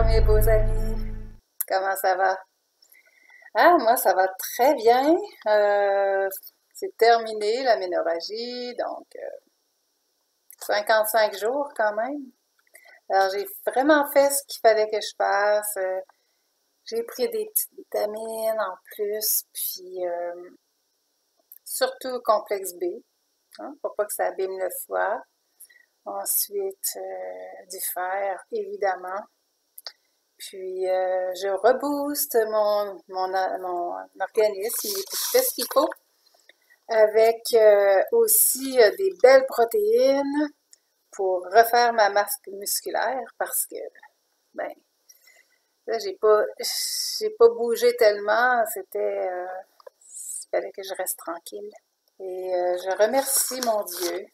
mes beaux amis, comment ça va? Ah, moi ça va très bien. C'est terminé la ménorragie, donc 55 jours quand même. Alors j'ai vraiment fait ce qu'il fallait que je fasse. J'ai pris des petites vitamines en plus, puis surtout complexe B, hein, pour pas que ça abîme le foie. Ensuite, du fer, évidemment. Puis, je rebooste mon organisme, il fait ce qu'il faut, avec aussi des belles protéines pour refaire ma masse musculaire parce que, ben, là, j'ai pas bougé tellement, il fallait que je reste tranquille. Et je remercie mon Dieu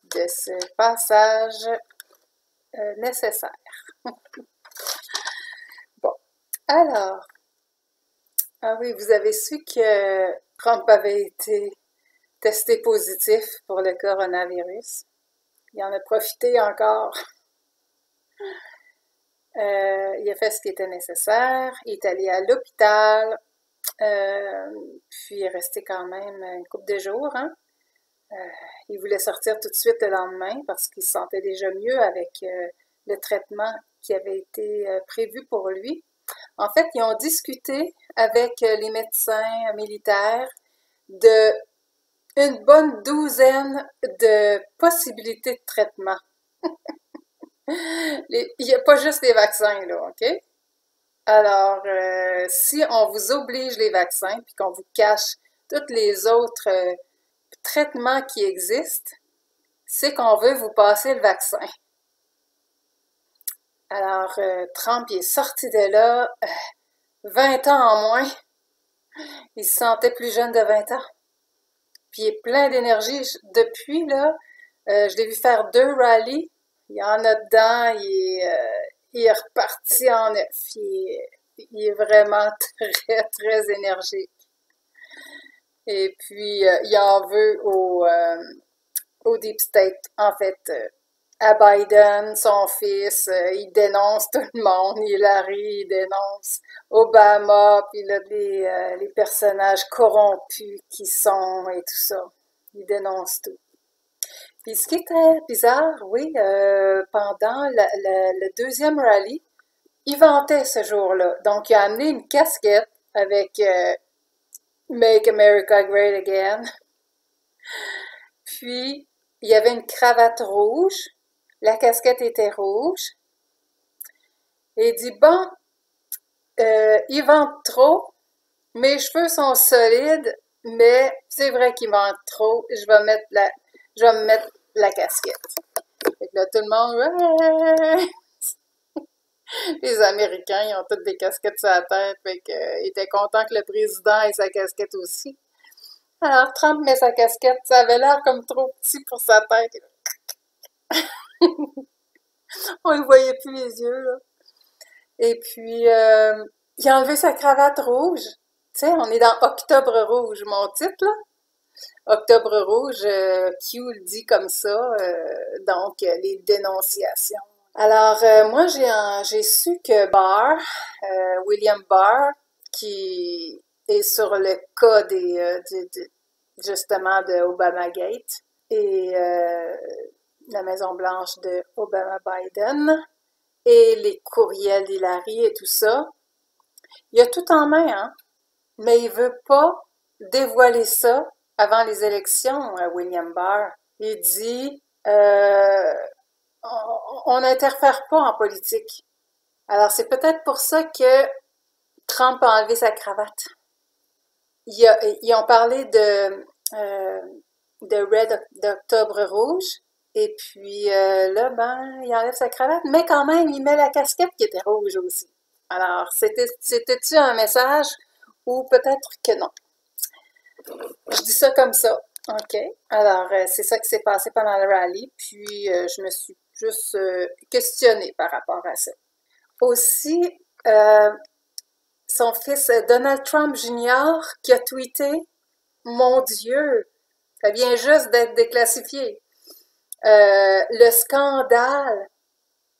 de ce passage nécessaire. Bon, alors, ah oui, vous avez su que Trump avait été testé positif pour le coronavirus. Il en a profité encore. Il a fait ce qui était nécessaire. Il est allé à l'hôpital. Puis il est resté quand même une couple de jours, hein. Il voulait sortir tout de suite le lendemain parce qu'il se sentait déjà mieux avec le traitement qui avait été prévu pour lui. En fait, ils ont discuté avec les médecins militaires de une bonne douzaine de possibilités de traitement. Il n'y a pas juste les vaccins, là, OK? Alors, si on vous oblige les vaccins puis qu'on vous cache tous les autres traitements qui existent, c'est qu'on veut vous passer le vaccin. Alors, Trump il est sorti de là 20 ans en moins. Il se sentait plus jeune de 20 ans. Puis il est plein d'énergie. Depuis, là, je l'ai vu faire 2 rallyes. Il y en a dedans. Il est reparti en neuf. Il est vraiment très, très énergique. Et puis, il en veut au Deep State, en fait, à Biden, son fils, il dénonce tout le monde, Hillary, il dénonce Obama, puis là, les personnages corrompus qui sont et tout ça. Il dénonce tout. Puis ce qui était bizarre, oui, pendant le deuxième rallye, il vantait ce jour-là. Donc, il a amené une casquette avec Make America Great Again. Puis, il y avait une cravate rouge. La casquette était rouge. Et il dit, bon, il vente trop. Mes cheveux sont solides, mais c'est vrai qu'il vente trop. Je vais me mettre la casquette. Fait que là, tout le monde, ouais! Les Américains, ils ont toutes des casquettes sur la tête. Fait qu'ils étaient contents que le président ait sa casquette aussi. Alors, Trump met sa casquette. Ça avait l'air comme trop petit pour sa tête. On ne voyait plus les yeux, là. Et puis, il a enlevé sa cravate rouge. Tu sais, on est dans Octobre rouge, mon titre, là. Octobre rouge, Q le dit comme ça, donc les dénonciations. Alors, moi, j'ai su que Barr, William Barr, qui est sur le cas justement de Obamagate et la Maison-Blanche de Obama-Biden et les courriels d'Hillary et tout ça, il a tout en main, hein, mais il veut pas dévoiler ça avant les élections, William Barr. Il dit, on n'interfère pas en politique. Alors, c'est peut-être pour ça que Trump a enlevé sa cravate. Ils ont parlé de Red d'Octobre Rouge, et puis là, ben, il enlève sa cravate, mais quand même, il met la casquette qui était rouge aussi. Alors, c'était-tu un message ou peut-être que non? Je dis ça comme ça. OK. Alors, c'est ça qui s'est passé pendant le rallye, puis je me suis juste questionnée par rapport à ça. Aussi, son fils Donald Trump Jr. qui a tweeté, mon Dieu, ça vient juste d'être déclassifié. Le scandale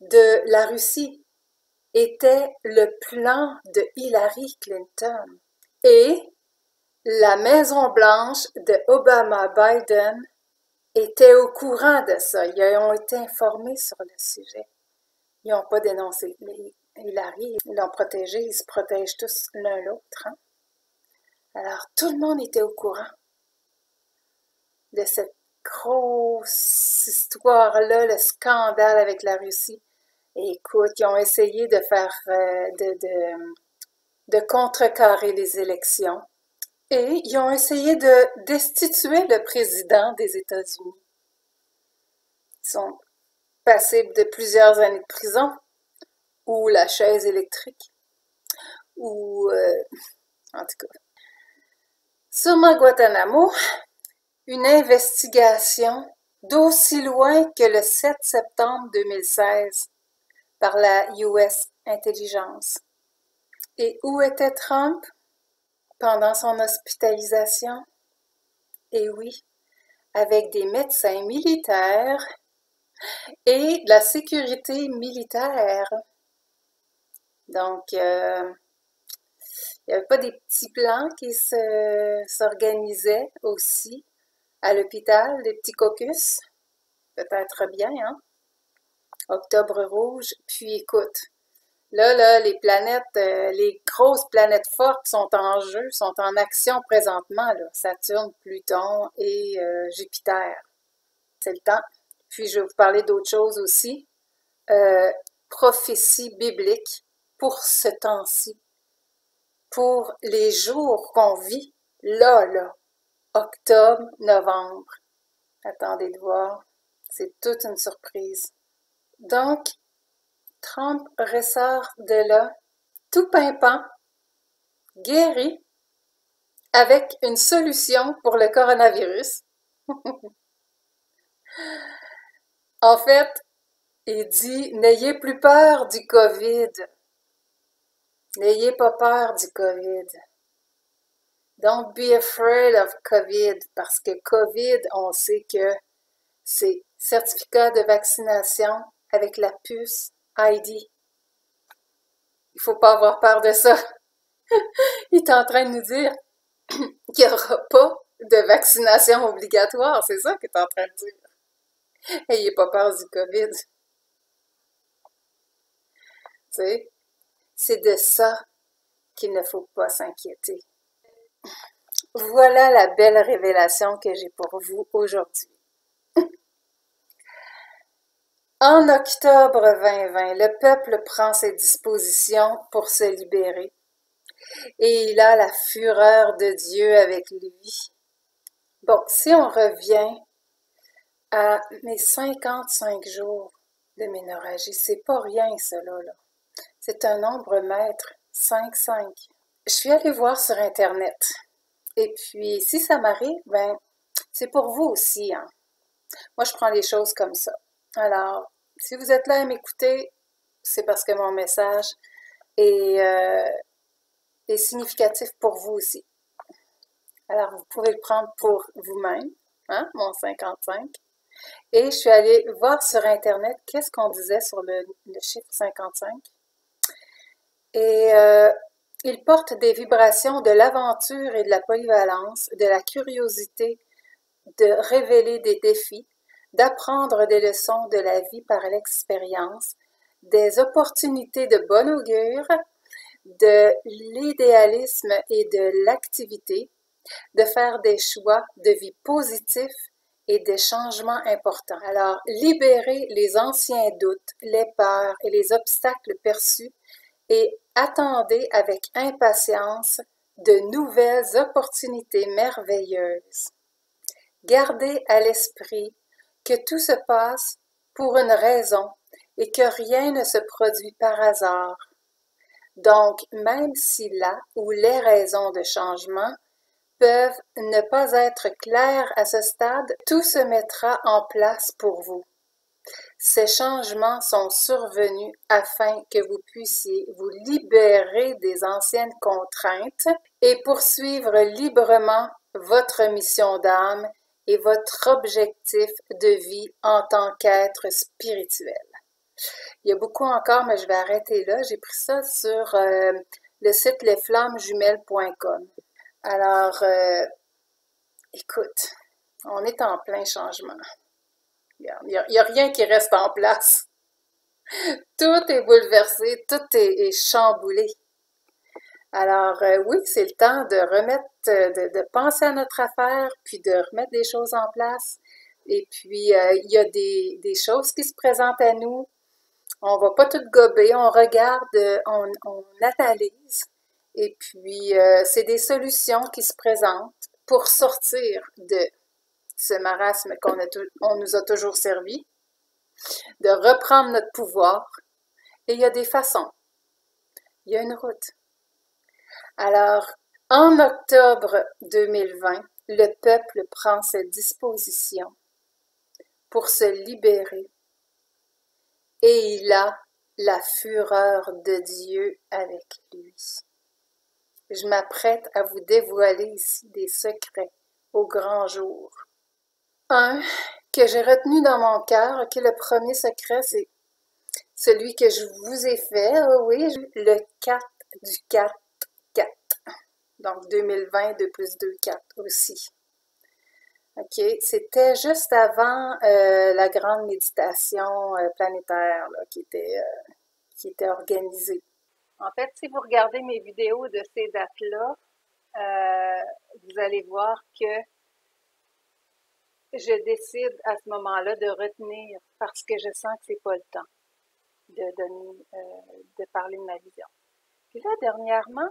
de la Russie était le plan de Hillary Clinton. Et la Maison-Blanche de Obama-Biden était au courant de ça. Ils ont été informés sur le sujet. Ils n'ont pas dénoncé Hillary, ils l'ont protégé, ils se protègent tous l'un l'autre. Hein? Alors, tout le monde était au courant de cette grosse histoire-là, le scandale avec la Russie. Et écoute, ils ont essayé de faire, de contrecarrer les élections. Et ils ont essayé de destituer le président des États-Unis. Ils sont passibles de plusieurs années de prison, ou la chaise électrique, ou en tout cas. Sur Guantanamo, une investigation d'aussi loin que le 7 septembre 2016 par la US Intelligence. Et où était Trump pendant son hospitalisation? Et oui, avec des médecins militaires et de la sécurité militaire. Donc, il n'y avait pas des petits plans qui s'organisaient aussi à l'hôpital, des petits caucus? Peut-être bien, hein? Octobre rouge. Puis écoute, là, les planètes, les grosses planètes fortes sont en jeu, sont en action présentement, là. Saturne, Pluton et Jupiter. C'est le temps. Puis je vais vous parler d'autre chose aussi. Prophétie biblique pour ce temps-ci. Pour les jours qu'on vit, là, octobre, novembre. Attendez de voir. C'est toute une surprise. Donc, Trump ressort de là, tout pimpant, guéri, avec une solution pour le coronavirus. En fait, il dit, n'ayez plus peur du COVID. N'ayez pas peur du COVID. Don't be afraid of COVID, parce que COVID, on sait que c'est certificat de vaccination avec la puce ID. Il faut pas avoir peur de ça. Il est en train de nous dire qu'il n'y aura pas de vaccination obligatoire. C'est ça qu'il est en train de dire. Ayez pas peur du COVID. Tu sais, c'est de ça qu'il ne faut pas s'inquiéter. Voilà la belle révélation que j'ai pour vous aujourd'hui. En octobre 2020, le peuple prend ses dispositions pour se libérer et il a la fureur de Dieu avec lui. Bon, si on revient à mes 55 jours de ménorragie, c'est pas rien cela, là. C'est un nombre maître, 5-5. Je suis allée voir sur Internet. Et puis, si ça m'arrive, ben, c'est pour vous aussi, hein. Moi, je prends les choses comme ça. Alors, si vous êtes là à m'écouter, c'est parce que mon message est significatif pour vous aussi. Alors, vous pouvez le prendre pour vous-même, hein, mon 55. Et je suis allée voir sur Internet qu'est-ce qu'on disait sur le chiffre 55. Et il porte des vibrations de l'aventure et de la polyvalence, de la curiosité, de révéler des défis, d'apprendre des leçons de la vie par l'expérience, des opportunités de bon augure, de l'idéalisme et de l'activité, de faire des choix de vie positifs et des changements importants. Alors, libérez les anciens doutes, les peurs et les obstacles perçus et attendez avec impatience de nouvelles opportunités merveilleuses. Gardez à l'esprit que tout se passe pour une raison et que rien ne se produit par hasard. Donc, même si là ou les raisons de changement peuvent ne pas être claires à ce stade, tout se mettra en place pour vous. Ces changements sont survenus afin que vous puissiez vous libérer des anciennes contraintes et poursuivre librement votre mission d'âme et votre objectif de vie en tant qu'être spirituel. Il y a beaucoup encore, mais je vais arrêter là. J'ai pris ça sur le site lesflammesjumelles.com. Alors, écoute, on est en plein changement. Il y a rien qui reste en place. Tout est bouleversé, tout est chamboulé. Alors, oui, c'est le temps de remettre, de penser à notre affaire, puis de remettre des choses en place. Et puis, il y a des choses qui se présentent à nous. On va pas tout gober, on regarde, on analyse. Et puis, c'est des solutions qui se présentent pour sortir de ce marasme on nous a toujours servi, de reprendre notre pouvoir. Et il y a des façons. Il y a une route. Alors, en octobre 2020, le peuple prend ses dispositions pour se libérer et il a la fureur de Dieu avec lui. Je m'apprête à vous dévoiler ici des secrets au grand jour. Un que j'ai retenu dans mon cœur, ok, le premier secret, c'est celui que je vous ai fait, oui, le 4 du 4, 4. Donc 2020, 2 plus 2, 4 aussi. OK, c'était juste avant la grande méditation planétaire là, qui était organisée. En fait, si vous regardez mes vidéos de ces dates-là, vous allez voir que je décide à ce moment-là de retenir parce que je sens que c'est pas le temps de donner, de parler de ma vision. Puis là, dernièrement,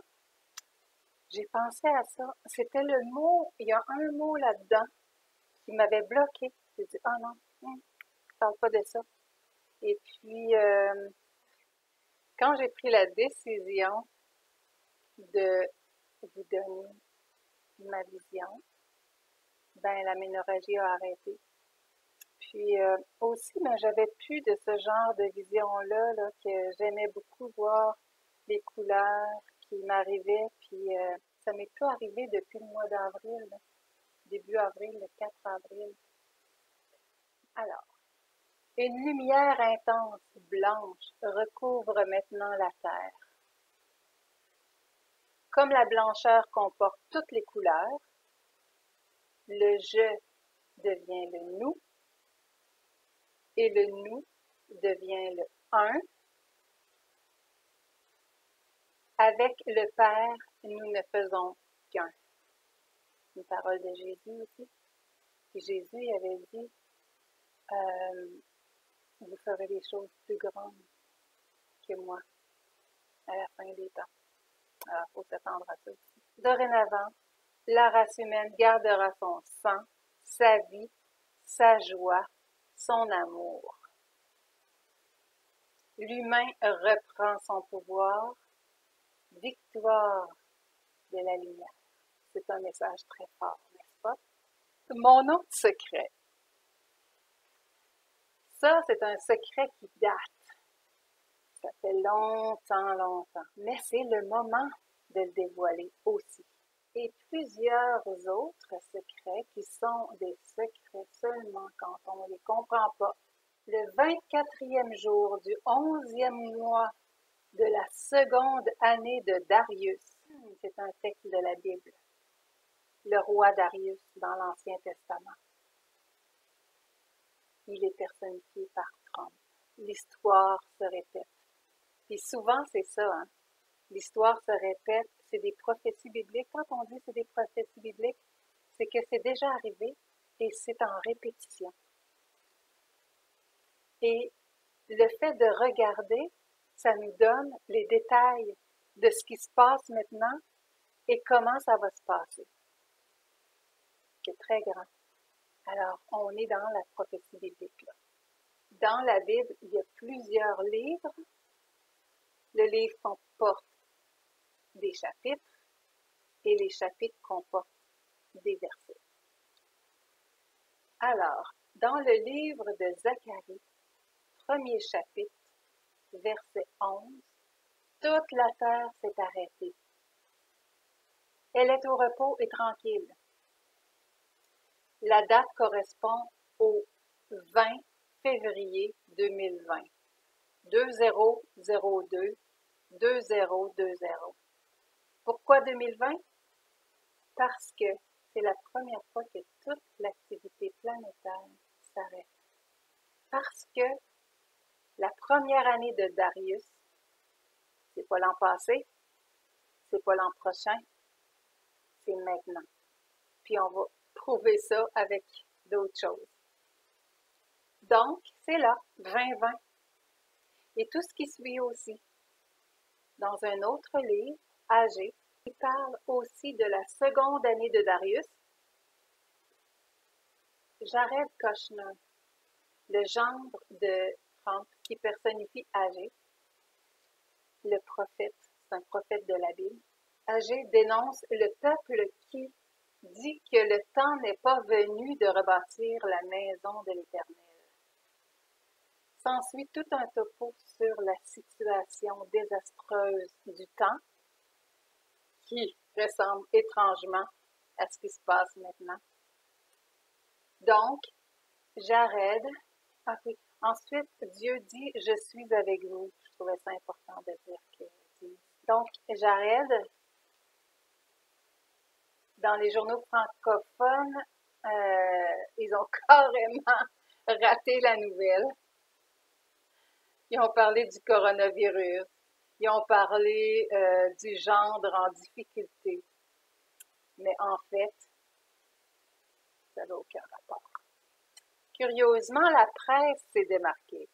j'ai pensé à ça. C'était le mot, il y a un mot là-dedans qui m'avait bloqué. J'ai dit, ah non, je parle pas de ça. Et puis, quand j'ai pris la décision de vous donner ma vision, ben l'aménorrhagie a arrêté. Puis aussi, ben, j'avais plus de ce genre de vision-là là, que j'aimais beaucoup voir les couleurs qui m'arrivaient. Puis ça m'est plus arrivé depuis le mois d'avril, début avril, le 4 avril. Alors, une lumière intense, blanche, recouvre maintenant la terre. Comme la blancheur comporte toutes les couleurs, le je devient le nous et le nous devient le un. Avec le Père, nous ne faisons qu'un. Une parole de Jésus aussi. Et Jésus avait dit, vous ferez des choses plus grandes que moi à la fin des temps. Alors, il faut s'attendre à ça aussi. Dorénavant, la race humaine gardera son sang, sa vie, sa joie, son amour. L'humain reprend son pouvoir, victoire de la lumière. C'est un message très fort, n'est-ce pas? Mon autre secret. Ça, c'est un secret qui date. Ça fait longtemps, longtemps. Mais c'est le moment de le dévoiler aussi. Et plusieurs autres secrets qui sont des secrets seulement quand on ne les comprend pas. Le 24e jour du 11e mois de la seconde année de Darius, c'est un texte de la Bible, le roi Darius dans l'Ancien Testament. Il est personnifié par Trump. L'histoire se répète. Puis souvent, c'est ça, hein? L'histoire se répète, c'est des prophéties bibliques. Quand on dit c'est des prophéties bibliques, c'est que c'est déjà arrivé et c'est en répétition. Et le fait de regarder, ça nous donne les détails de ce qui se passe maintenant et comment ça va se passer. C'est très grand. Alors, on est dans la prophétie biblique, là. Dans la Bible, il y a plusieurs livres. Le livre comporte des chapitres et les chapitres comportent des versets. Alors, dans le livre de Zacharie, premier chapitre, verset 11, toute la terre s'est arrêtée. Elle est au repos et tranquille. La date correspond au 20 février 2020. 2002 2020. Pourquoi 2020? Parce que c'est la première fois que toute l'activité planétaire s'arrête. Parce que la première année de Darius, c'est pas l'an passé, c'est pas l'an prochain, c'est maintenant. Puis on va prouver ça avec d'autres choses. Donc, c'est là, 2020. Et tout ce qui suit aussi. Dans un autre livre, Âgé, il parle aussi de la seconde année de Darius. Jared Kushner, le gendre de Trump qui personnifie Âgé, le prophète, c'est un prophète de la Bible. Âgé dénonce le peuple qui dit que le temps n'est pas venu de rebâtir la maison de l'Éternel. S'ensuit tout un topo sur la situation désastreuse du temps qui ressemble étrangement à ce qui se passe maintenant. Donc, Jared, okay. Ensuite, Dieu dit, je suis avec vous. Je trouvais ça important de dire que Dieu. Donc, Jared, dans les journaux francophones, ils ont carrément raté la nouvelle. Ils ont parlé du coronavirus. Ils ont parlé du gendre en difficulté. Mais en fait, ça n'a aucun rapport. Curieusement, la presse s'est démarquée.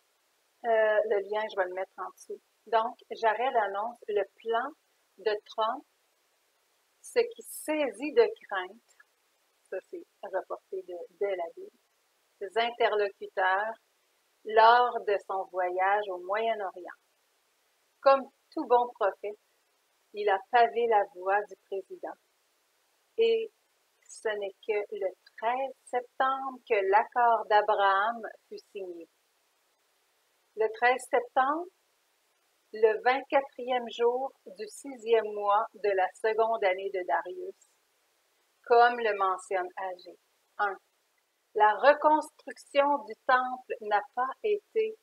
Le lien, je vais le mettre en dessous. Donc, Jared annonce le plan de Trump, ce qui saisit de crainte, ça c'est reporté de la Bible, ses interlocuteurs lors de son voyage au Moyen-Orient. Comme tout bon prophète, il a pavé la voie du président. Et ce n'est que le 13 septembre que l'accord d'Abraham fut signé. Le 13 septembre, le 24e jour du 6e mois de la seconde année de Darius, comme le mentionne Âgé. 1. La reconstruction du temple n'a pas été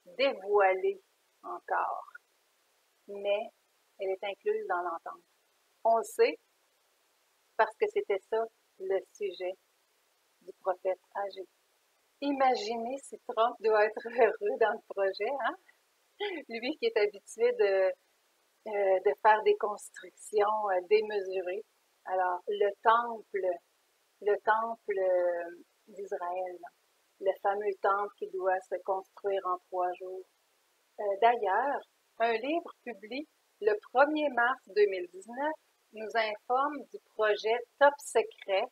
dévoilée encore, mais elle est incluse dans l'entente. On le sait parce que c'était ça le sujet du prophète Âgé. Imaginez si Trump doit être heureux dans le projet, hein? Lui qui est habitué de faire des constructions démesurées. Alors, le temple d'Israël, le fameux temple qui doit se construire en 3 jours. D'ailleurs, un livre publié le 1er mars 2019 nous informe du projet Top Secret,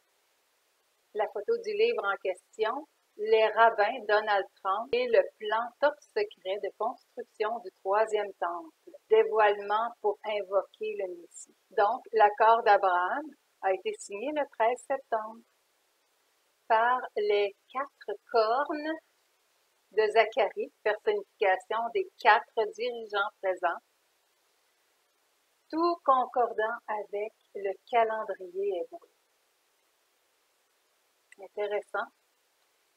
la photo du livre en question, les rabbins Donald Trump et le plan Top Secret de construction du 3e temple, dévoilement pour invoquer le Messie. Donc, l'accord d'Abraham a été signé le 13 septembre par les 4 cornes de Zacharie, personnification des 4 dirigeants présents, tout concordant avec le calendrier hébreu. Intéressant.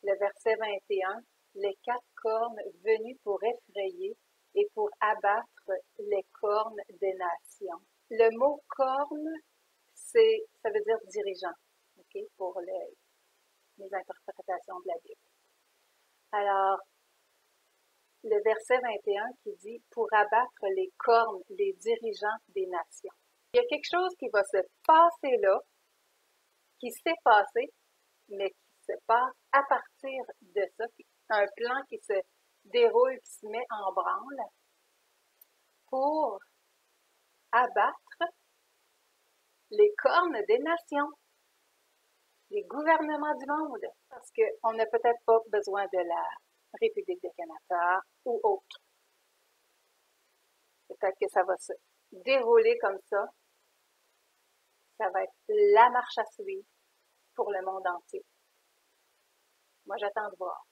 Le verset 21, les 4 cornes venues pour effrayer et pour abattre les cornes des nations. Le mot corne, ça veut dire dirigeant, okay, pour les interprétations de la Bible. Alors, le verset 21 qui dit « Pour abattre les cornes, les dirigeants des nations ». Il y a quelque chose qui va se passer là, qui s'est passé, mais qui se passe à partir de ça, un plan qui se déroule, qui se met en branle pour abattre les cornes des nations, les gouvernements du monde, parce qu'on n'a peut-être pas besoin de la République du Canada ou autre. Peut-être que ça va se dérouler comme ça. Ça va être la marche à suivre pour le monde entier. Moi, j'attends de voir.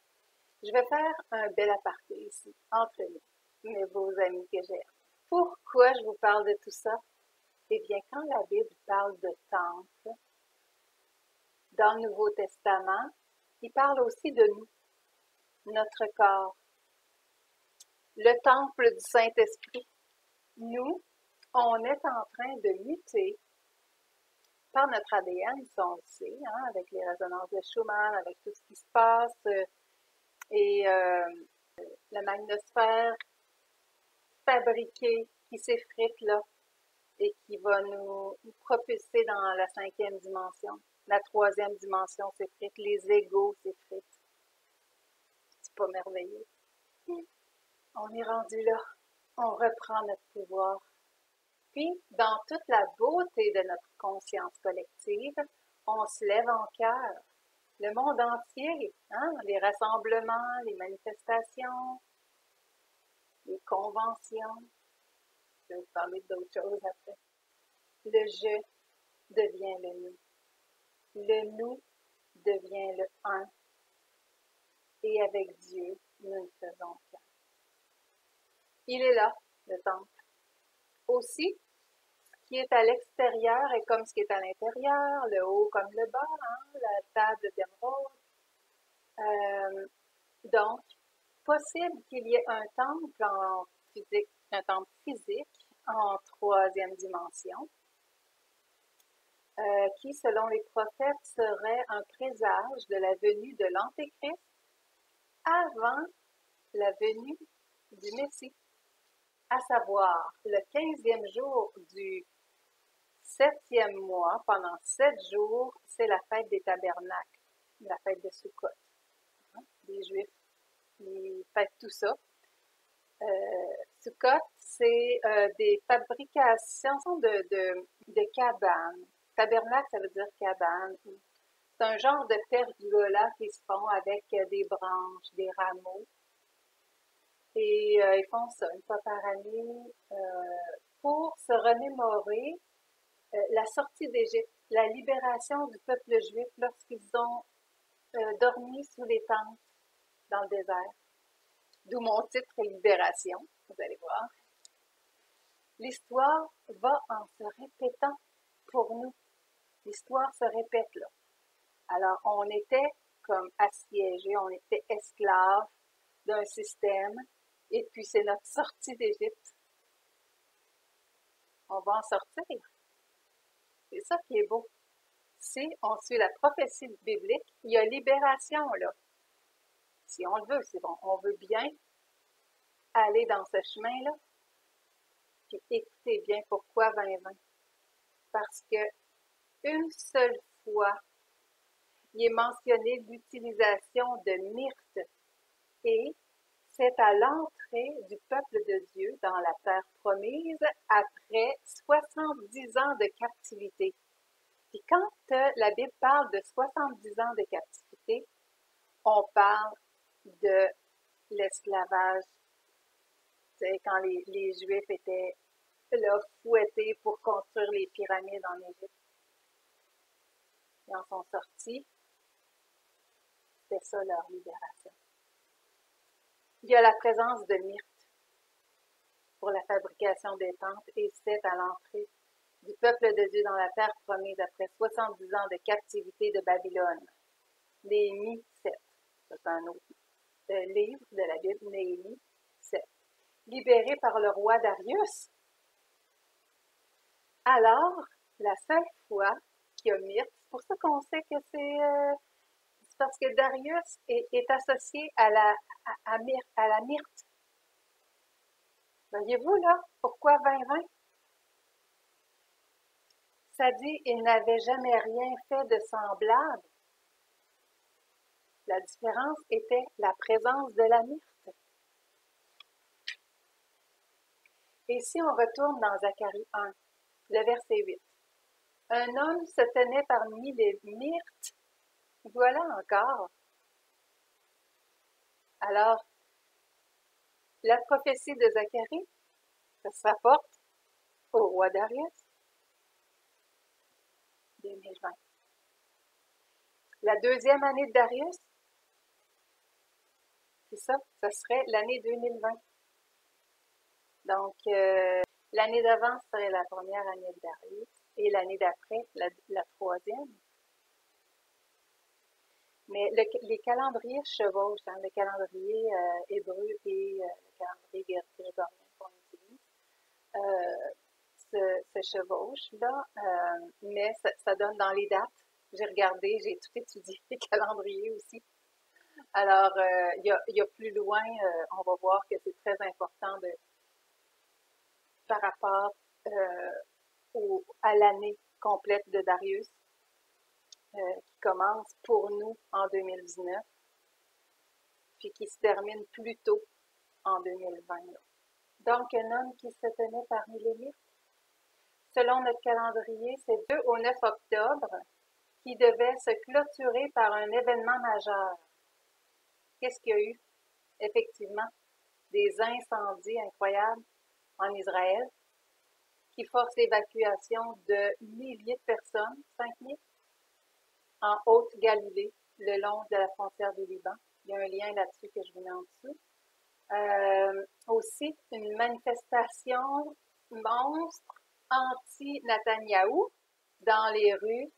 Je vais faire un bel aparté ici, entre nous, mes beaux amis que j'aime. Pourquoi je vous parle de tout ça? Eh bien, quand la Bible parle de temple, dans le Nouveau Testament, il parle aussi de nous, notre corps. le temple du Saint-Esprit. Nous, on est en train de muter par notre ADN, ça on le sait, hein, avec les résonances de Schumann, avec tout ce qui se passe, et la magnosphère fabriquée qui s'effrite là, et qui va nous propulser dans la 5e dimension. La 3e dimension s'effrite, les égos s'effritent. C'est pas merveilleux. On est rendu là. On reprend notre pouvoir. Puis, dans toute la beauté de notre conscience collective, on se lève en cœur. Le monde entier, hein, les rassemblements, les manifestations, les conventions. Je vais vous parler d'autres choses après. Le je devient le nous. Le nous devient le un. Et avec Dieu, nous ne faisons qu'un. Il est là, le temple. Aussi, ce qui est à l'extérieur est comme ce qui est à l'intérieur, le haut comme le bas, hein, la table d'émeraude. Donc, possible qu'il y ait un temple en physique, un temple physique en 3e dimension, qui, selon les prophètes, serait un présage de la venue de l'Antéchrist avant la venue du Messie, à savoir le 15e jour du 7e mois, pendant 7 jours, c'est la fête des tabernacles, la fête de Sukkot. Hein, les Juifs, ils fêtent tout ça. Sukkot, c'est des fabrications de cabanes. Tabernacle, ça veut dire cabane. C'est un genre de pergola qui se font avec des branches, des rameaux. Et ils font ça une fois par année pour se remémorer la sortie d'Égypte, la libération du peuple juif lorsqu'ils ont dormi sous les tentes dans le désert. D'où mon titre Libération, vous allez voir. L'histoire va en se répétant pour nous. L'histoire se répète là. Alors, on était comme assiégés, on était esclaves d'un système, et puis c'est notre sortie d'Égypte. On va en sortir. C'est ça qui est beau. Si on suit la prophétie biblique, il y a libération là. Si on le veut, c'est bon. On veut bien aller dans ce chemin-là. Puis écoutez bien pourquoi 2020. Parce que une seule fois, il est mentionné l'utilisation de myrte, et c'est à l'entrée du peuple de Dieu dans la terre promise après 70 ans de captivité. Puis quand la Bible parle de 70 ans de captivité, on parle de l'esclavage. C'est quand les Juifs étaient là fouettés pour construire les pyramides en Égypte. Ils en sont sortis. C'était ça leur libération. Il y a la présence de myrte pour la fabrication des tentes, et c'est à l'entrée du peuple de Dieu dans la terre promise après 70 ans de captivité de Babylone. Néhémie 7. C'est un autre livre de la Bible, Néhémie 7. Libéré par le roi Darius. Alors, la seule fois qu'il y a myrte, c'est pour ça qu'on sait que c'est parce que Darius est associé à la myrte. Voyez-vous là, pourquoi 2020? Ça dit, il n'avait jamais rien fait de semblable. La différence était la présence de la myrte. Et si on retourne dans Zacharie 1, le verset 8. Un homme se tenait parmi les myrtes. Voilà encore. Alors, la prophétie de Zacharie, ça se rapporte au roi Darius, 2020. La 2e année de Darius, c'est ça, ça serait l'année 2020. Donc, l'année d'avant serait la première année de Darius, et l'année d'après, la 3e. Mais les calendriers chevauchent, hein, le calendrier hébreu et le calendrier grégorien qu'on utilise euh, se chevauchent, là, mais ça donne dans les dates. J'ai regardé, j'ai tout étudié, les calendriers aussi. Alors, il y a plus loin, on va voir que c'est très important par rapport à l'année complète de Darius, qui commence pour nous en 2019, puis qui se termine plus tôt en 2020. Donc, un homme qui se tenait parmi les livres. Selon notre calendrier, c'est 2 au 9 octobre qui devait se clôturer par un événement majeur. Qu'est-ce qu'il y a eu? Effectivement, des incendies incroyables en Israël qui forcent l'évacuation de milliers de personnes, 5000, en Haute-Galilée, le long de la frontière du Liban. Il y a un lien là-dessus que je vous mets en dessous. Aussi, une manifestation monstre anti-Netanyahou dans les rues,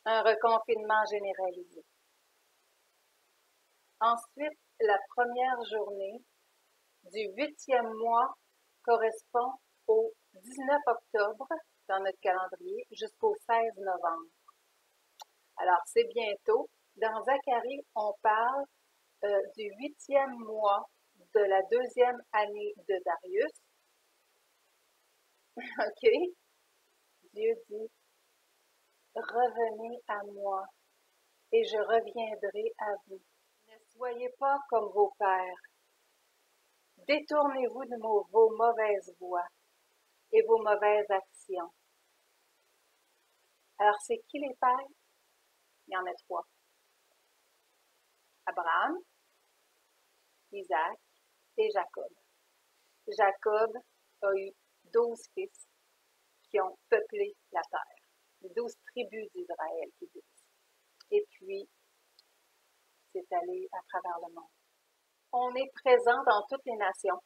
un reconfinement généralisé. Ensuite, la première journée du 8e mois correspond au 19 octobre dans notre calendrier jusqu'au 16 novembre. Alors, c'est bientôt. Dans Zacharie, on parle du 8e mois de la 2e année de Darius. OK? Dieu dit, revenez à moi et je reviendrai à vous. Ne soyez pas comme vos pères. Détournez-vous de vos mauvaises voies et vos mauvaises actions. Alors, c'est qui les pères? Il y en a 3. Abraham, Isaac et Jacob. Jacob a eu 12 fils qui ont peuplé la terre. Les 12 tribus d'Israël qui disent. Et puis, c'est allé à travers le monde. On est présent dans toutes les nations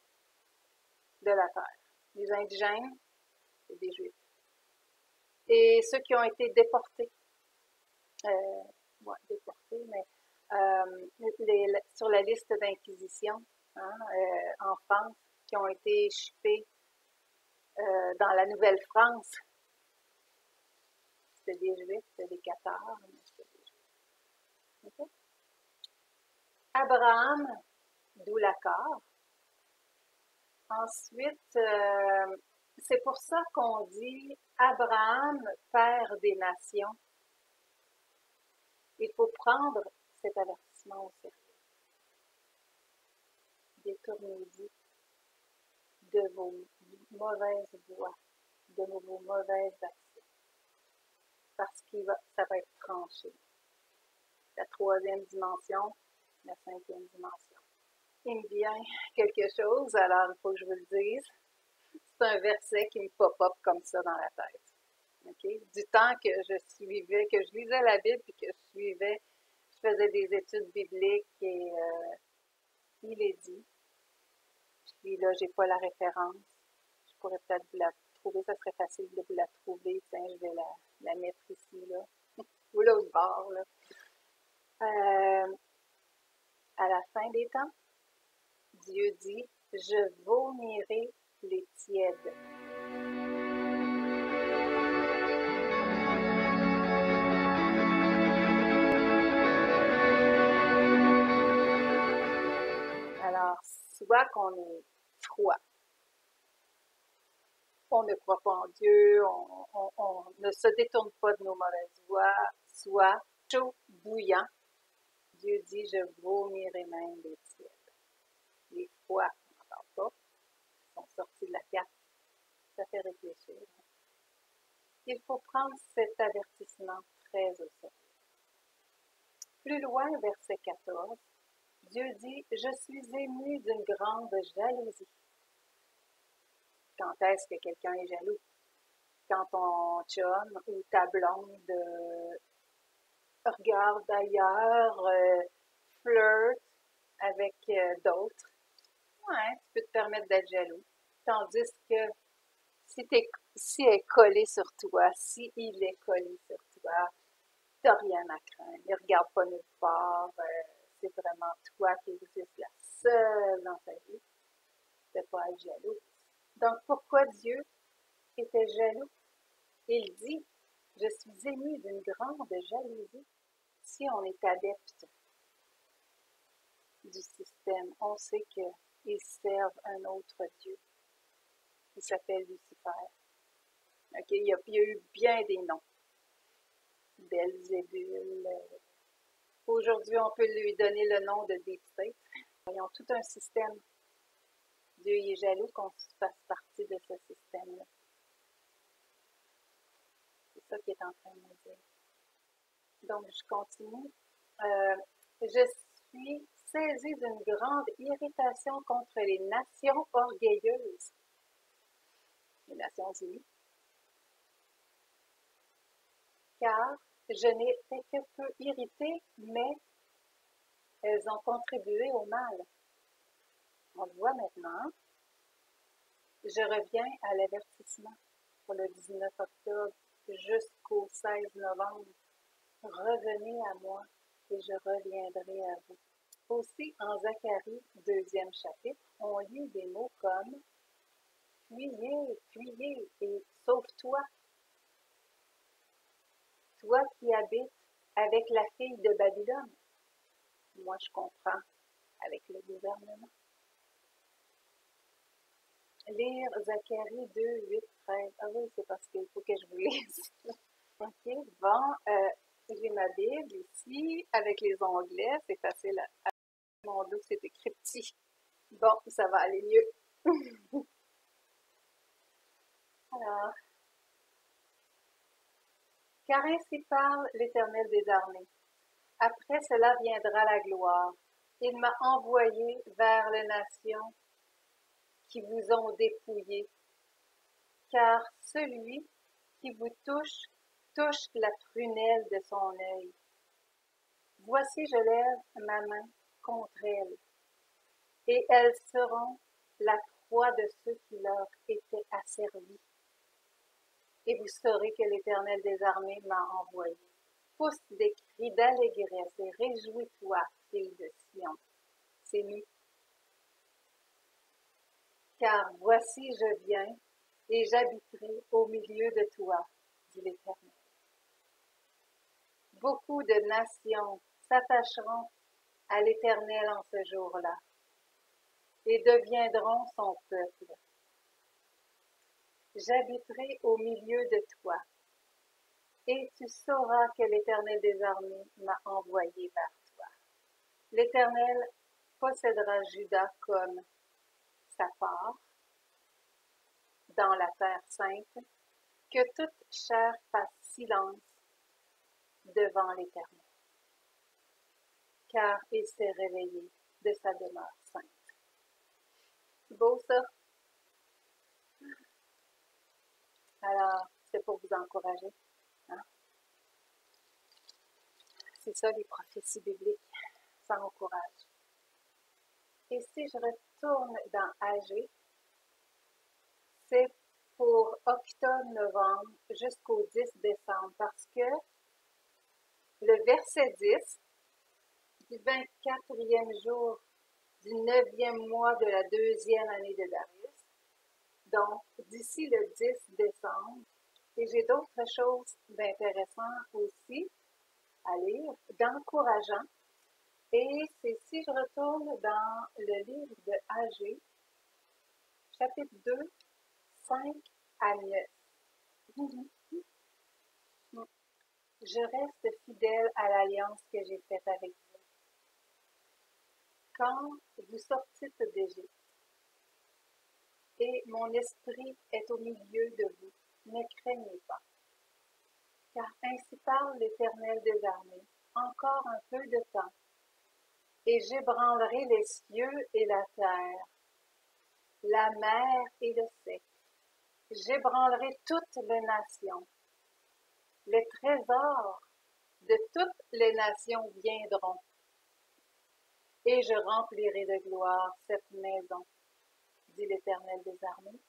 de la terre. Les indigènes, c'est des Juifs. Et ceux qui ont été déportés, déportés, mais sur la liste d'inquisition, hein, en France, qui ont été chippés dans la Nouvelle-France, c'était des Juifs, c'était des Cathares, mais c'était des Juifs. Okay? Abraham, d'où l'accord. Ensuite, c'est pour ça qu'on dit Abraham, père des nations. Il faut prendre cet avertissement au sérieux. Détournez-vous de vos mauvaises voies, de vos mauvaises actions, parce que ça va être tranché. La 3e dimension, la 5e dimension. Il me vient quelque chose, alors il faut que je vous le dise. C'est un verset qui me pop-up comme ça dans la tête. Okay? Du temps que je lisais la Bible et que je faisais des études bibliques et il est dit. Puis là, j'ai pas la référence. Je pourrais peut-être vous la trouver, ça serait facile de vous la trouver. Tiens, je vais la mettre ici, là. Ou l'autre bord, là. À la fin des temps, Dieu dit, je vomirai les tièdes. Alors, soit qu'on est froid, on ne croit pas en Dieu, on ne se détourne pas de nos mauvaises voies, soit chaud, bouillant. Dieu dit, je vomirai même les tièdes. Les froids, on n'en parle pas, sont sortis de la carte. Ça fait réfléchir. Il faut prendre cet avertissement très au sérieux. Plus loin, verset 14, Dieu dit, je suis ému d'une grande jalousie. Quand est-ce que quelqu'un est jaloux? Quand ton chum ou ta blonde regarde ailleurs, flirte avec d'autres, ouais, tu peux te permettre d'être jaloux. Tandis que si elle est collée sur toi, si il est collé sur toi, t'as rien à craindre, ne regarde pas nulle part, c'est vraiment toi qui existe la seule dans ta vie, de pas être jaloux. Donc pourquoi Dieu était jaloux? Il dit, je suis ému d'une grande jalousie. Si on est adepte du système, on sait qu'ils servent un autre Dieu qui s'appelle Lucifer. Okay? Il y a eu bien des noms. Belzébul. Aujourd'hui, on peut lui donner le nom de Deep State. Ils ont tout un système. Dieu est jaloux qu'on fasse partie de ce système-là. C'est ça qu'il est en train de me dire. Donc, je continue. Je suis saisie d'une grande irritation contre les nations orgueilleuses, les Nations Unies, car je n'étais que peu irritée, mais elles ont contribué au mal. On le voit maintenant. Je reviens à l'avertissement pour le 19 octobre jusqu'au 16 novembre. Revenez à moi et je reviendrai à vous. Aussi, en Zacharie, 2e chapitre, on lit des mots comme « Fuyez, fuyez et sauve-toi, toi qui habites avec la fille de Babylone. » Moi, je comprends avec le gouvernement. Lire Zacharie 2, 8, 13. Ah oui, c'est parce qu'il faut que je vous lise. OK, bon, j'ai ma Bible ici avec les onglets. C'est facile à... Mon dos, c'est écrit petit. Bon, ça va aller mieux. Alors, car ainsi parle l'Éternel des armées. Après cela viendra la gloire. Il m'a envoyé vers les nations qui vous ont dépouillé, car celui qui vous touche, touche la prunelle de son œil. Voici, je lève ma main contre elles, et elles seront la proie de ceux qui leur étaient asservis. Et vous saurez que l'Éternel des armées m'a envoyé. Pousse des cris d'allégresse et réjouis-toi, fille de Sion. C'est nous. Car voici, je viens, et j'habiterai au milieu de toi, dit l'Éternel. Beaucoup de nations s'attacheront à l'Éternel en ce jour-là, et deviendront son peuple. J'habiterai au milieu de toi, et tu sauras que l'Éternel des armées m'a envoyé vers toi. L'Éternel possédera Juda comme sa part dans la terre sainte, que toute chair fasse silence devant l'Éternel, car il s'est réveillé de sa demeure sainte. Beau ça? Alors, c'est pour vous encourager. Hein? C'est ça les prophéties bibliques, ça encourage. Et si je retourne dans Agé, c'est pour octobre-novembre jusqu'au 10 décembre, parce que le verset 10 du 24e jour du 9e mois de la 2e année de Darius, donc d'ici le 10 décembre, et j'ai d'autres choses d'intéressantes aussi à lire, d'encourageant. Et c'est si je retourne dans le livre de Agé, chapitre 2, 5 à 9. Je reste fidèle à l'alliance que j'ai faite avec vous. Quand vous sortîtes d'Égypte, et mon esprit est au milieu de vous, ne craignez pas. Car ainsi parle l'Éternel des armées, encore un peu de temps, et j'ébranlerai les cieux et la terre, la mer et le sec. J'ébranlerai toutes les nations. Les trésors de toutes les nations viendront, et je remplirai de gloire cette maison, dit l'Éternel des armées.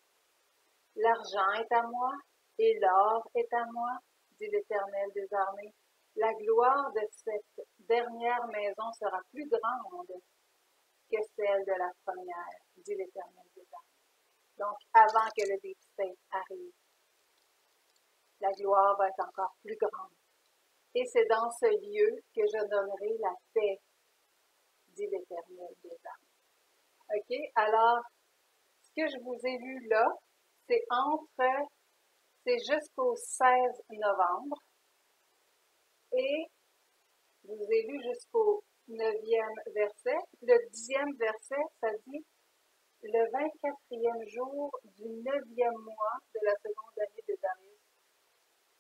L'argent est à moi, et l'or est à moi, dit l'Éternel des armées. La gloire de cette dernière maison sera plus grande que celle de la première, dit l'Éternel des armées. Donc, avant que le Deep State arrive, la gloire va être encore plus grande. Et c'est dans ce lieu que je donnerai la paix, dit l'Éternel des armées. OK? Alors, ce que je vous ai lu là, c'est jusqu'au 16 novembre. Et je vous ai lu jusqu'au 9e verset. Le 10e verset, ça dit le 24e jour du 9e mois de la seconde année de Darius.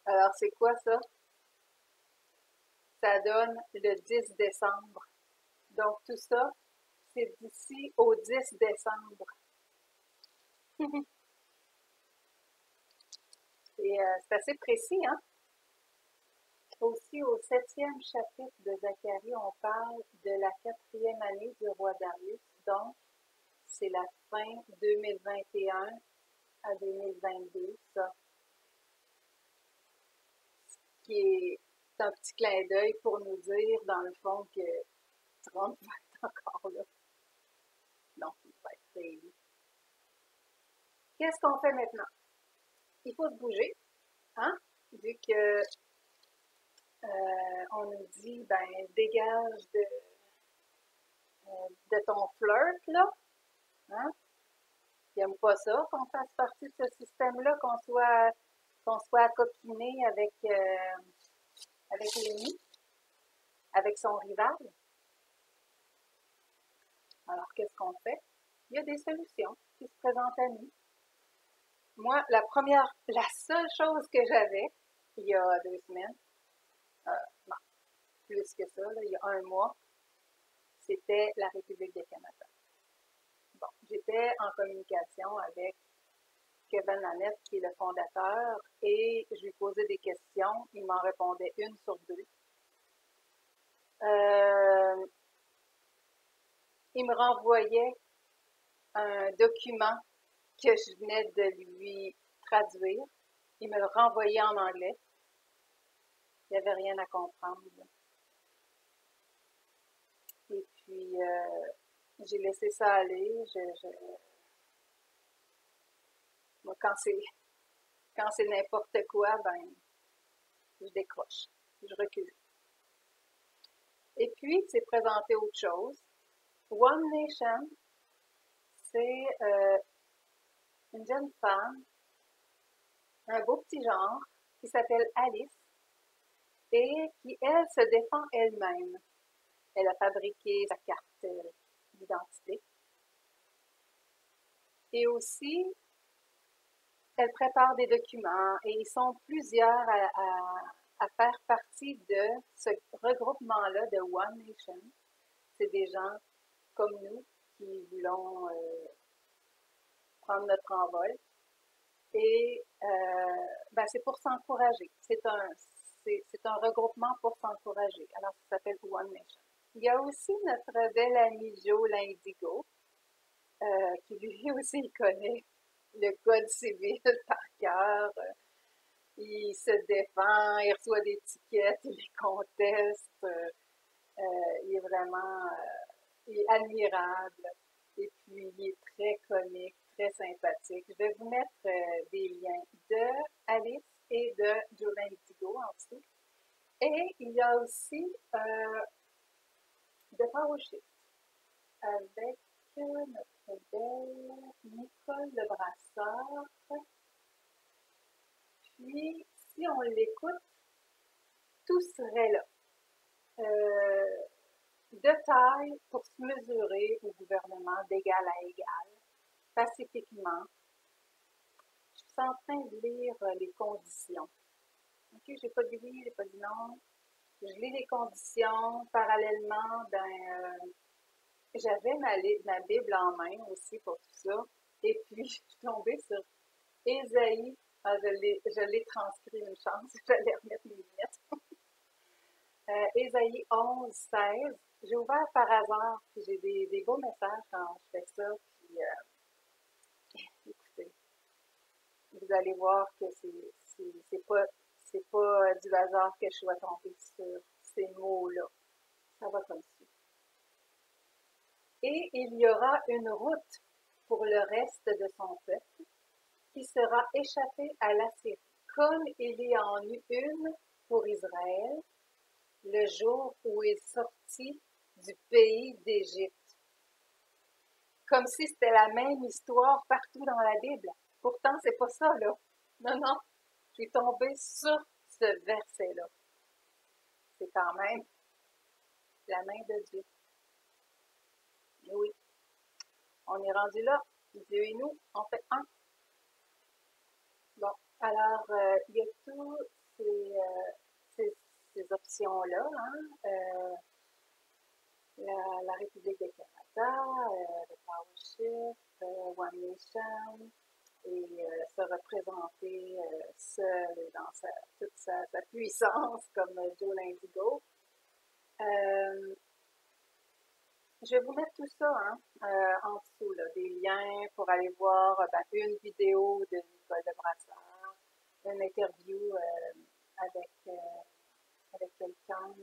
Alors, c'est quoi ça? Ça donne le 10 décembre. Donc, tout ça, c'est d'ici au 10 décembre. Et c'est assez précis, hein? Aussi, au 7e chapitre de Zacharie, on parle de la 4e année du roi Darius. Donc, c'est la fin 2021 à 2022, ça. Qui est un petit clin d'œil pour nous dire, dans le fond, que Trump va être encore là. Non, il va être réélu. Qu'est-ce qu'on fait maintenant? Il faut se bouger, hein? Vu que on nous dit, ben, dégage de ton flirt, là, hein? Ils n'aiment pas ça, qu'on fasse partie de ce système-là, qu'on soit coquiné avec l'ennemi, avec son rival. Alors, qu'est-ce qu'on fait? Il y a des solutions qui se présentent à nous. Moi, la seule chose que j'avais, il y a 2 semaines, non, plus que ça, là, il y a 1 mois, c'était la République du Canada. Bon, j'étais en communication avec Kevin Lamette, qui est le fondateur, et je lui posais des questions. Il m'en répondait 1 sur 2. Il me renvoyait un document que je venais de lui traduire. Il me le renvoyait en anglais. Il n'y avait rien à comprendre. Et puis, j'ai laissé ça aller. Moi, quand c'est n'importe quoi, ben, je décroche. Je recule. Et puis, c'est présenté autre chose. One Nation, c'est une jeune femme, un beau petit genre, qui s'appelle Alice et qui, elle, se défend elle-même. Elle a fabriqué sa carte d'identité. Et aussi, elle prépare des documents et ils sont plusieurs à faire partie de ce regroupement-là de One Nation. C'est des gens comme nous qui voulons prendre notre envol. Et ben, c'est pour s'encourager. C'est un regroupement pour s'encourager. Alors, ça s'appelle One Nation. Il y a aussi notre bel ami Joe l'Indigo, qui lui aussi il connaît le code civil par cœur. Il se défend, il reçoit des tickets, il les conteste. Il est vraiment il est admirable. Et puis, il est très comique, très sympathique. Je vais vous mettre des liens de Alice et de Joe l'Indigo en dessous. Et il y a aussi de PowerShift avec notre belle Nicole Lebrasseur. Puis, si on l'écoute, tout serait là. De taille pour se mesurer au gouvernement d'égal à égal, pacifiquement. Je suis en train de lire les conditions. OK, j'ai pas dit oui, j'ai pas dit non. Je lis les conditions. Parallèlement, ben, j'avais ma Bible en main aussi pour tout ça. Et puis, je suis tombée sur Ésaïe. Ah, je l'ai transcrit une chance. J'allais remettre mes lunettes. Ésaïe 11, 16. J'ai ouvert par hasard, puis j'ai des beaux messages quand je fais ça. Puis, écoutez, vous allez voir que c'est C'est pas du hasard que je sois tombée sur ces mots-là. Ça va comme ça. Et il y aura une route pour le reste de son peuple qui sera échappé à l'Assyrie, comme il y en eut une pour Israël le jour où il sortit du pays d'Égypte. Comme si c'était la même histoire partout dans la Bible. Pourtant, c'est pas ça, là. Non, non. Je suis tombée sur ce verset-là. C'est quand même la main de Dieu. Et oui, on est rendu là. Dieu et nous, on fait un. Bon, alors, il y a tous ces options-là, hein? La République du Canada, le Powership, One Nation, et se représenter seul dans toute sa puissance, comme Joe l'Indigo. Je vais vous mettre tout ça en dessous, là, des liens pour aller voir une vidéo de Nicole de Brassard, une interview avec quelqu'un,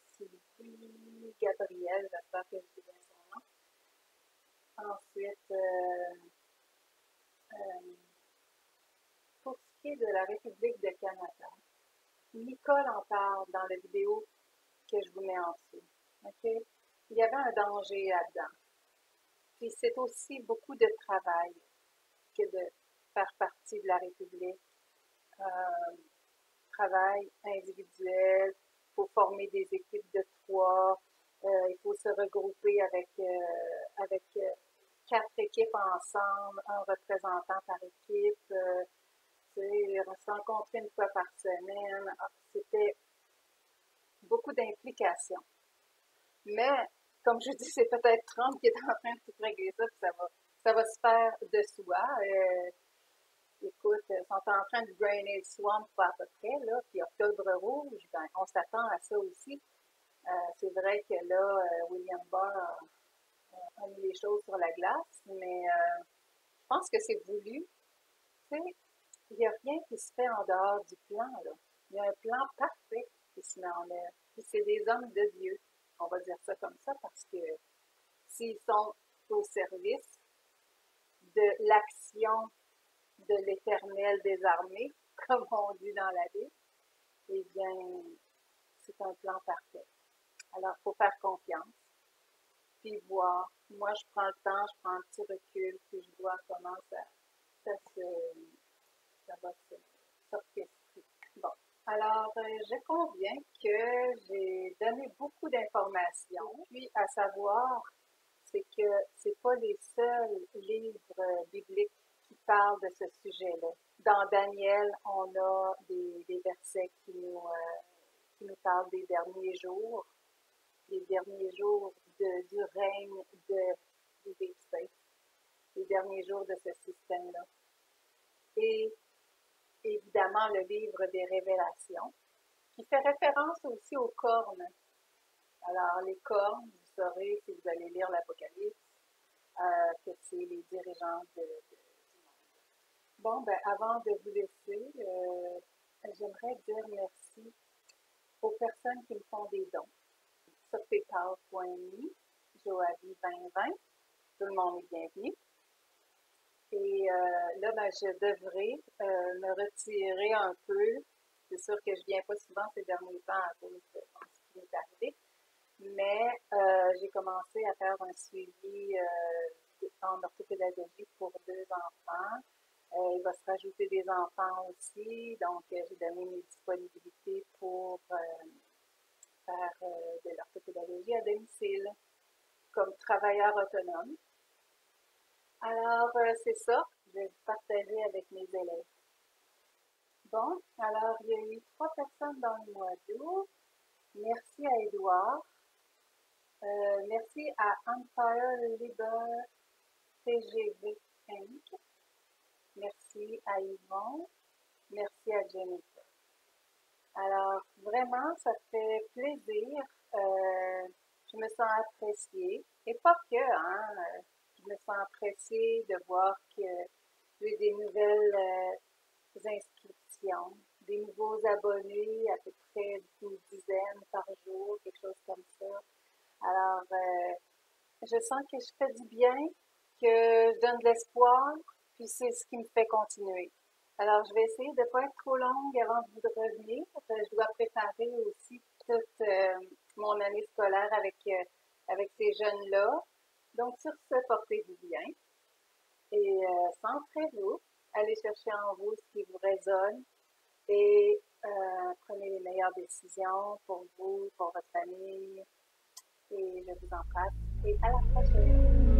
Sylvie Gabriel, j'espère que je dis bien son nom. Ensuite, pour ce qui est de la République de Canada, Nicole en parle dans la vidéo que je vous mets en dessous. Okay? Il y avait un danger là-dedans. Puis c'est aussi beaucoup de travail que de faire partie de la République. Travail individuel, il faut former des équipes de 3, il faut se regrouper avec 4 équipes ensemble, un représentant par équipe, se rencontrer une fois par semaine. C'était beaucoup d'implications. Mais, comme je dis, c'est peut-être Trump qui est en train de tout régler ça, puis ça va se faire de soi. Écoute, ils sont en train de drainer le swamp à peu près, là, puis Octobre Rouge, ben, on s'attend à ça aussi. C'est vrai que là, William Barr a mis les choses sur la glace, mais je pense que c'est voulu. Tu sais, il n'y a rien qui se fait en dehors du plan, là. Il y a un plan parfait qui se met en œuvre. Puis c'est des hommes de Dieu. On va dire ça comme ça parce que s'ils sont au service de l'action de l'Éternel des armées, comme on dit dans la Bible, eh bien, c'est un plan parfait. Alors, il faut faire confiance, puis voir. Moi, je prends le temps, je prends un petit recul, puis je vois comment ça va s'orchestrer. Bon. Alors, je conviens que j'ai donné beaucoup d'informations, puis à savoir, c'est que c'est pas les seuls livres bibliques qui parlent de ce sujet-là. Dans Daniel, on a des versets qui nous parlent des derniers jours du règne du Deep State, les derniers jours de ce système-là. Et évidemment, le livre des Révélations, qui fait référence aussi aux cornes. Alors, les cornes, vous saurez, si vous allez lire l'Apocalypse, que c'est les dirigeants du monde. Bon, ben, avant de vous laisser, j'aimerais dire merci aux personnes qui me font des dons. Sur paypal.me, Joavi 2020, tout le monde est bienvenu. Et là, ben, je devrais me retirer un peu. C'est sûr que je ne viens pas souvent ces derniers temps à cause de ce qui m'est arrivé. Mais j'ai commencé à faire un suivi en orthopédagogie pour 2 enfants. Il va se rajouter des enfants aussi. Donc, j'ai donné mes disponibilités pour faire de l'orthopédagogie à domicile comme travailleur autonome. Alors, c'est ça. Je vais vous partager avec mes élèves. Bon, alors, il y a eu 3 personnes dans le mois d'août. Merci à Édouard. Merci à Empire Liber TGV Inc. Merci à Yvon. Merci à Jennifer. Alors, vraiment, ça fait plaisir. Je me sens appréciée. Et pas que, hein. Je me sens appréciée de voir que j'ai des nouvelles inscriptions, des nouveaux abonnés, à peu près une dizaine par jour, quelque chose comme ça. Alors, je sens que je fais du bien, que je donne de l'espoir, puis c'est ce qui me fait continuer. Alors, je vais essayer de ne pas être trop longue avant de vous revenir. Je dois préparer aussi toute mon année scolaire avec ces jeunes-là. Donc, sur ce, portez-vous bien et centrez-vous. Allez chercher en vous ce qui vous résonne et prenez les meilleures décisions pour vous, pour votre famille. Et je vous embrasse et à la prochaine.